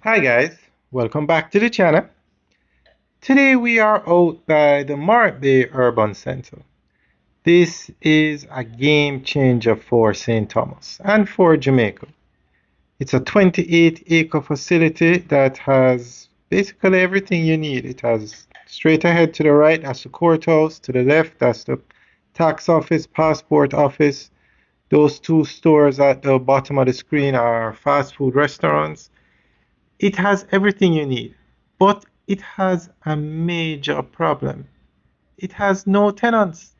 Hi guys, welcome back to the channel. Today we are out by the Morant Urban Center. This is a game changer for St. Thomas and for Jamaica. It's a 28-acre facility that has basically everything you need. It has straight ahead to the right, that's the courthouse. To the left, that's the tax office, passport office. Those two stores at the bottom of the screen are fast food restaurants. It has everything you need, but it has a major problem. It has no tenants.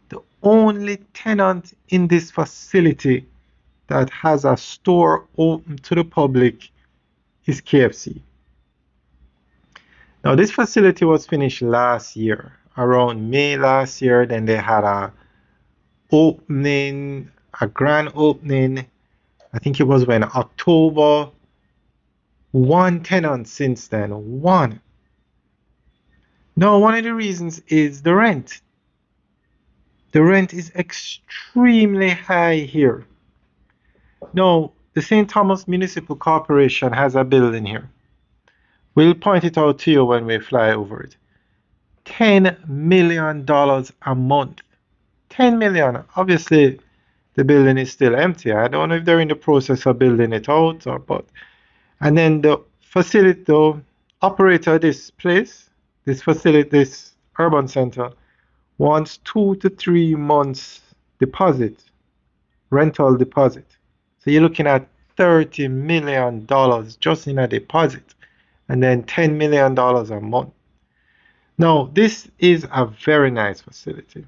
The only tenant in this facility that has a store open to the public is KFC. Now, this facility was finished last year, around May last year. Then they had a grand opening. I think it was when October. One tenant since then. One. Now, one of the reasons is the rent. The rent is extremely high here. Now, the St. Thomas Municipal Corporation has a building here. We'll point it out to you when we fly over it. $10 million a month. 10 million. Obviously, the building is still empty. I don't know if they're in the process of building it out or but. And then the facility, the operator of this place, this facility, this urban center, wants 2 to 3 months deposit, rental deposit. So you're looking at $30 million just in a deposit, and then $10 million a month. Now, this is a very nice facility.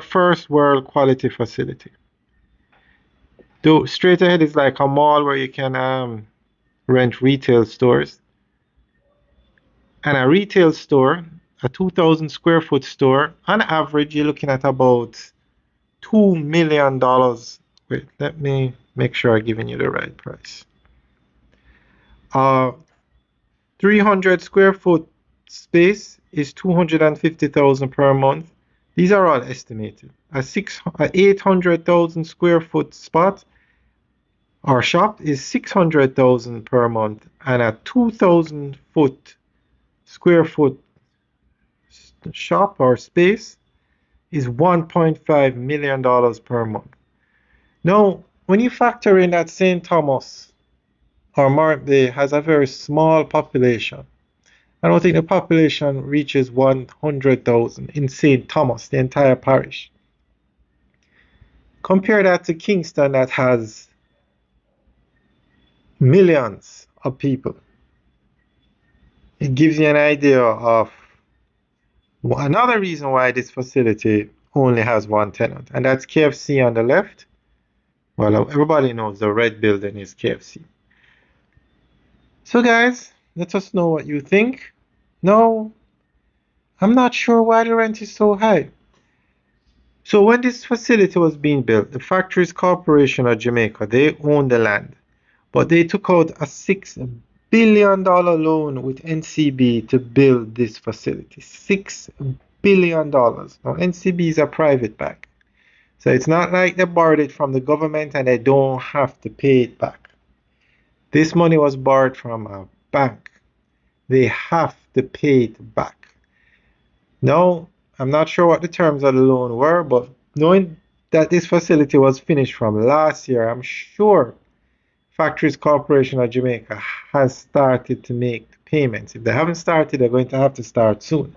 First world quality facility. Though straight ahead is like a mall where you can rent retail stores. And a retail store, a 2,000 square foot store, on average, you're looking at about $2 million. Wait, let me make sure I'm giving you the right price. 300 square foot space is 250,000 per month. These are all estimated. A 800,000 square foot spot or shop is 600,000 per month, and a 2,000 square foot shop or space is $1.5 million per month. Now, when you factor in that St. Thomas or Morant Bay has a very small population, I don't think the population reaches 100,000 in St. Thomas, the entire parish. Compare that to Kingston that has millions of people. It gives you an idea of another reason why this facility only has one tenant, and that's KFC on the left. Well, everybody knows the red building is KFC. So guys, let us know what you think. No, I'm not sure why the rent is so high. So when this facility was being built, the Factories Corporation of Jamaica, they own the land, but they took out a $6 billion loan with NCB to build this facility. $6 billion. Now NCB is a private bank. So it's not like they borrowed it from the government and they don't have to pay it back. This money was borrowed from a bank. They have to pay it back. Now, I'm not sure what the terms of the loan were, but knowing that this facility was finished from last year, I'm sure Factories Corporation of Jamaica has started to make payments. If they haven't started, they're going to have to start soon.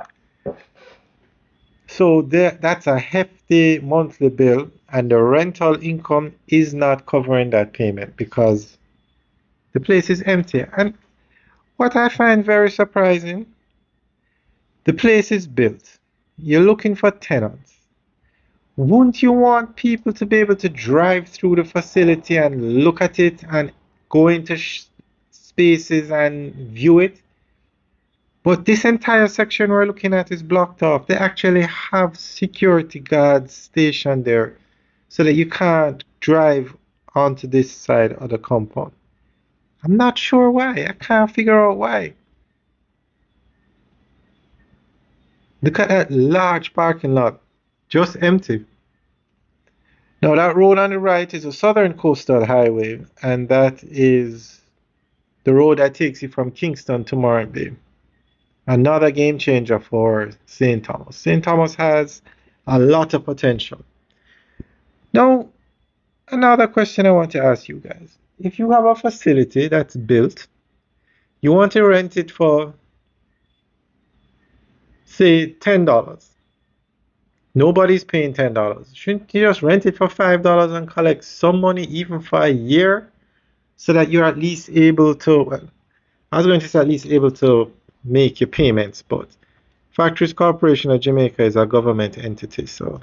So that's a hefty monthly bill, and the rental income is not covering that payment because the place is empty. And what I find very surprising, the place is built. You're looking for tenants. Wouldn't you want people to be able to drive through the facility and look at it and go into spaces and view it? But this entire section we're looking at is blocked off. They actually have security guards stationed there so that you can't drive onto this side of the compound. I'm not sure why. I can't figure out why. Look at that large parking lot, just empty. Now that road on the right is a Southern Coastal Highway, and that is the road that takes you from Kingston to Morant Bay. Another game changer for St. Thomas. St. Thomas has a lot of potential. Now, another question I want to ask you guys. If you have a facility that's built, you want to rent it for, say, $10. Nobody's paying $10. Shouldn't you just rent it for $5 and collect some money even for a year so that you're at least able to, well, I was going to say at least able to make your payments, but Factories Corporation of Jamaica is a government entity, so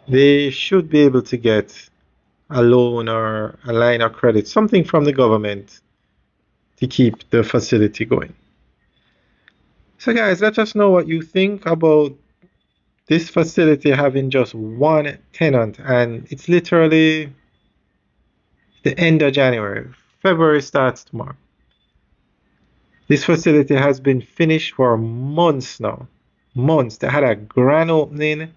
they should be able to get a loan or a line of credit, something from the government to keep the facility going. So guys, let us know what you think about this facility having just one tenant, and it's literally the end of January. February starts tomorrow. This facility has been finished for months now. Months. They had a grand opening.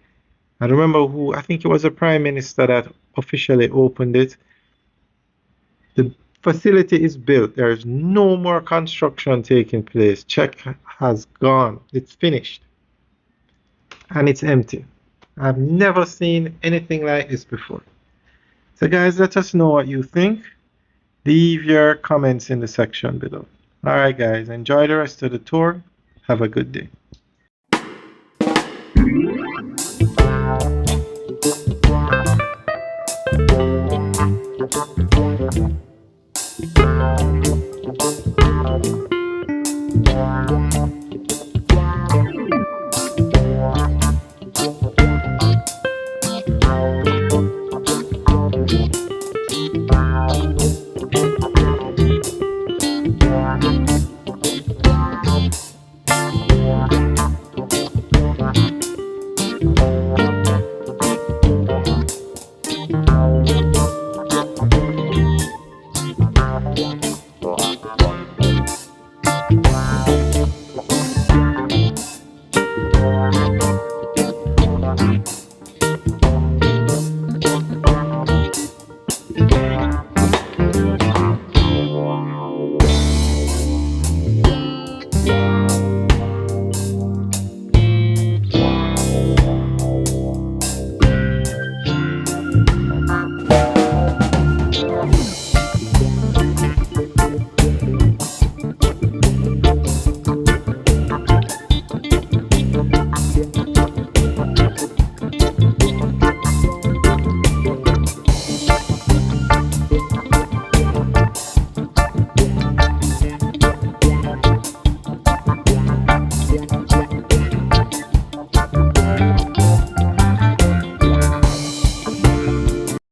I remember who, I think it was the Prime Minister that officially opened it. The facility is built. There is no more construction taking place. Check has gone. It's finished. And it's empty. I've never seen anything like this before. So guys, let us know what you think. Leave your comments in the section below. Alright guys, enjoy the rest of the tour. Have a good day.